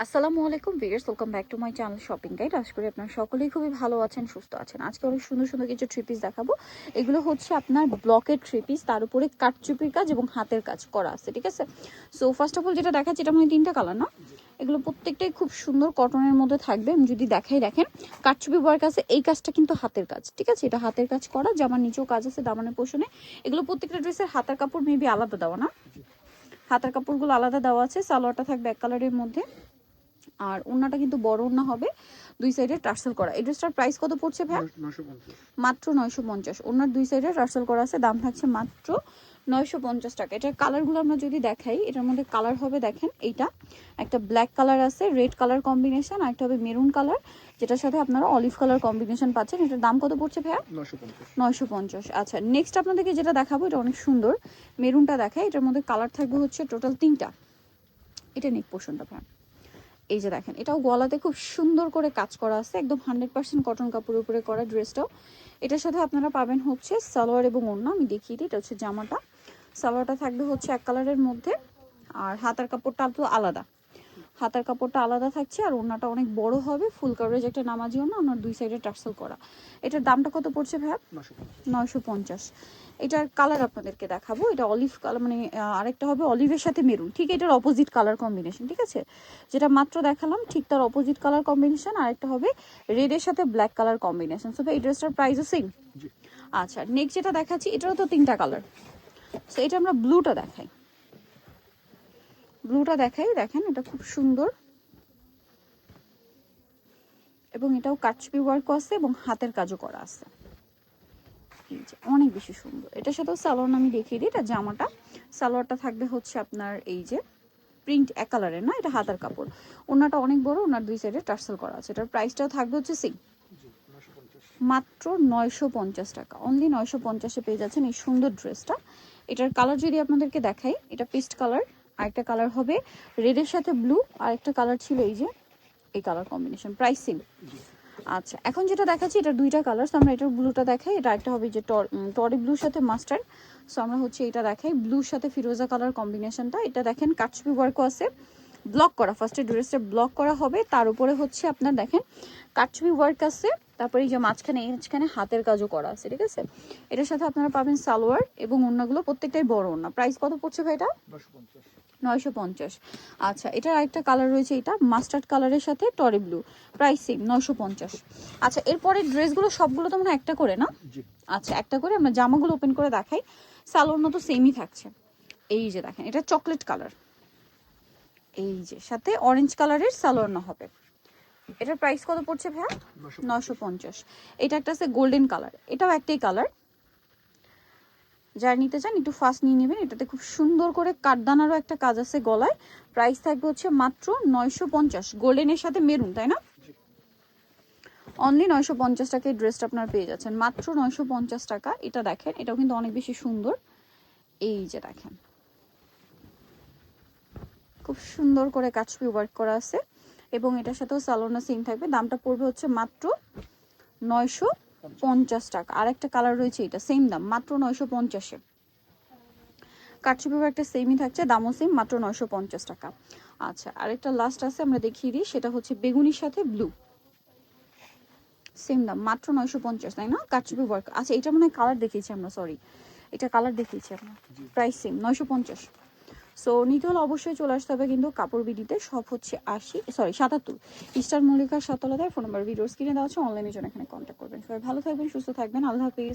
আসসালামু আলাইকুম viewers, welcome back to my channel shopping guide. আশা করি আপনারা সকলেই খুবই ভালো আছেন, সুস্থ আছেন। আজকে অনেক সুন্দর সুন্দর কিছু থ্রি পিস দেখাবো। এগুলো হচ্ছে আপনার ব্লকের থ্রি পিস, তার উপরে কাটচুপির কাজ এবং হাতের কাজ করা আছে, ঠিক আছে। সো ফার্স্ট অফ অল যেটা দেখাচ্ছি, এটা মানে তিনটা কালার না, এগুলো প্রত্যেকটাই খুব সুন্দর কটনের মধ্যে থাকবে। আমি যদি দেখাই, দেখেন কাটচুপি ওয়ার্ক আছে, এই কাজটা কিন্তু হাতের কাজ, ঠিক আছে। এটা হাতের কাজ করা, জামার নিচেও কাজ আছে, দামানের পোষণে। এগুলো প্রত্যেকটা ড্রেসের হাতার কাপড় মেবি আলাদা দেওয়া না, হাতার কাপড়গুলো আলাদা দেওয়া আছে। সালোয়ারটা থাকবে এক কালারের মধ্যে, আর ওন্নাটা কিন্তু বড় ওন্না হবে, দুই সাইডে টার্সেল করা। এই ড্রেসটার প্রাইস কত পড়ছে ভাই? মাত্র 950। ওন্নার দুই সাইডে টার্সেল করা আছে, দাম থাকছে মাত্র 950 টাকা। এটার কালারগুলো আমরা যদি দেখাই, এটার মধ্যে কালার হবে, দেখেন এইটা একটা ব্ল্যাক কালার আছে, রেড কালার কম্বিনেশন, আর একটা হবে মেরুন কালার, যেটার সাথে আপনারা অলিভ কালার কম্বিনেশন পাচ্ছেন। এটার দাম কত পড়ছে ভাইয়া? 950। আচ্ছা, নেক্সট আপনাদেরকে যেটা দেখাবো, এটা অনেক সুন্দর, মেরুনটা দেখায়। এটার মধ্যে কালার থাকবে হচ্ছে টোটাল 3টা। এটা নেক পোর্শনটা ভাই, এই যে দেখেন, এটাও গলাতে খুব সুন্দর করে কাজ করা আছে, একদম 100% কটন কাপড়ের উপরে করা ড্রেসটাও। এটার সাথে আপনারা পাবেন হচ্ছে সালোয়ার এবং ওড়না। আমি দেখিয়ে দিই, এটা হচ্ছে জামাটা। সালোয়ারটা থাকবে হচ্ছে এক কালারের মধ্যে, আর হাতার কাপড়টা তো আলাদা, হাতার কাপড়টা আলাদা থাকছে, আর ওড়নাটা অনেক বড় হবে, ফুল কাভারেজ একটা নামাজি ওড়না, ওনার দুই সাইডে টার্সেল করা। এটার দামটা কত পড়ছে ভাইয়া? 950। এটার কালার আপনাদেরকে দেখাবো, এটা অলিভ কালার, মানে আরেকটা হবে অলিভের সাথে মেরুন, ঠিক এটার অপোজিট কালার কম্বিনেশন, ঠিক আছে। যেটা মাত্র দেখালাম ঠিক তার অপোজিট কালার কম্বিনেশন, আরেকটা হবে রেডের সাথে ব্ল্যাক কালার কম্বিনেশন। সো ভাই এই ড্রেসটার প্রাইসও সেম। আচ্ছা, নেক্সট যেটা দেখাচ্ছি, এটারও তো 3টা কালার। সো এটা আমরা ব্লুটা দেখাই, ব্লুটা দেখাই, দেখেন এটা খুব সুন্দর, এবং এটাও কাটচুপি ওয়ার্ক আছে এবং হাতের কাজও করা আছে, এই যে অনেক বেশি সুন্দর। এটার সাথেও সালোয়ার আমি দেখিয়ে দিই, এটা জামাটা। সালোয়ারটা থাকবে হচ্ছে আপনার এই যে প্রিন্ট এক কালারের না, এটা হাতার কাপড়। ওনাটা অনেক বড়, ওনার দুই সাইডে টার্সেল করা আছে। এটার প্রাইসটাও থাকবে হচ্ছে সেম, মাত্র 950 টাকা। অনলি 950-এ পেয়ে যাচ্ছেন এই সুন্দর ড্রেসটা। এটার কালার যদি আপনাদেরকে দেখাই, এটা পেস্ট কালার, আরেকটা কালার হবে রেডের সাথে ব্লু, আরেকটা কালার ছিল এই যে এই কালার কম্বিনেশন, প্রাইস সেম। আচ্ছা, এখন যেটা দেখাচ্ছি, এটা 2টা কালার। সো আমরা এটার ব্লুটা দেখাই, এটা একটা হবে যে টরি ব্লুর সাথে মাস্টার্ড। সো আমরা হচ্ছে এটা দেখাই, ব্লুর সাথে ফিরোজা কালার কম্বিনেশনটা। এটা দেখেন কাটচুপি ওয়ার্কও আছে, ব্লক করা, ফার্স্টে ড্রেসটা ব্লক করা হবে, তার উপরে হচ্ছে আপনার দেখেন কাটচুপি ওয়ার্ক আছে, তারপরে এই যে মাঝখানে হাতের কাজও করা আছে, ঠিক আছে। এটার সাথে আপনারা পাবেন সালোয়ার এবং ওড়নাগুলো প্রত্যেকটাই বড় ওড়না। প্রাইস কত পড়ছে ভাই এটা? 950। আচ্ছা, এটার আরেকটা কালার রয়েছে, এটা মাস্টার্ড কালারের সাথে টরি ব্লু, প্রাইস সেম 950। আচ্ছা, এরপরে ড্রেসগুলো সবগুলো তো মানে একটা করে না? আচ্ছা, একটা করে আমরা জামাগুলো ওপেন করে দেখাই। সালোয়ার তো সেমই থাকছে, এই যে দেখেন এটা চকলেট কালার, এই যে সাথে অরেঞ্জ কালারের সালোয়ার না হবে। এটার প্রাইস কত পড়ছে ভাইয়া? 950। এটা একটা আছে গোল্ডেন কালার, এটাও একটাই কালার। যারা নিতে চান একটু ফাস্ট নিয়ে নেবেন। এটাতে খুব সুন্দর করে কাঠদানারও একটা কাজ আছে গলায়। প্রাইস থাকবে হচ্ছে মাত্র 950, গোল্ডেনের সাথে মেরুন, তাই না? অনলি 950 টাকায় ড্রেসটা আপনার পেয়ে যাচ্ছেন, মাত্র 950 টাকা। এটা দেখেন, এটাও কিন্তু অনেক বেশি সুন্দর, এই যে দেখেন খুব সুন্দর করে কাচপি ওয়ার্ক করা আছে, এবং এটার সাথেও সালোনা সিং থাকবে। দামটা পড়বে হচ্ছে মাত্র 950 টাকা। আর একটা কালার রয়েছে, এটা সেম দাম, মাত্র 950-এ। কাটছুপি একটা সেমই থাকছে, দামও সেম, মাত্র 950 টাকা। আচ্ছা, আরেকটা লাস্ট আছে, আমরা দেখিয়ে দিই, সেটা হচ্ছে বেগুনির সাথে ব্লু, সেম দাম, মাত্র 950, তাই না? কাটছুপি ওয়ার্ক। আচ্ছা, এটা মনে হয় কালার দেখিয়েছি আমরা, সরি, এটা কালার দেখিয়েছি আমরা। Price same 950। সো নিতে হলে অবশ্যই চলে আসতে হবে কিন্তু কাপড় বিডিতে। সব হচ্ছে 77 ইস্টার মল্লিকার 7 তলায়। ফোন নাম্বার ভিডিওস কিনে দেওয়া হচ্ছে, অনলাইনের জন্য এখানে কন্ট্যাক্ট করবেন। সবাই ভালো থাকবেন, সুস্থ থাকবেন, আল্লাহ হাফিজ।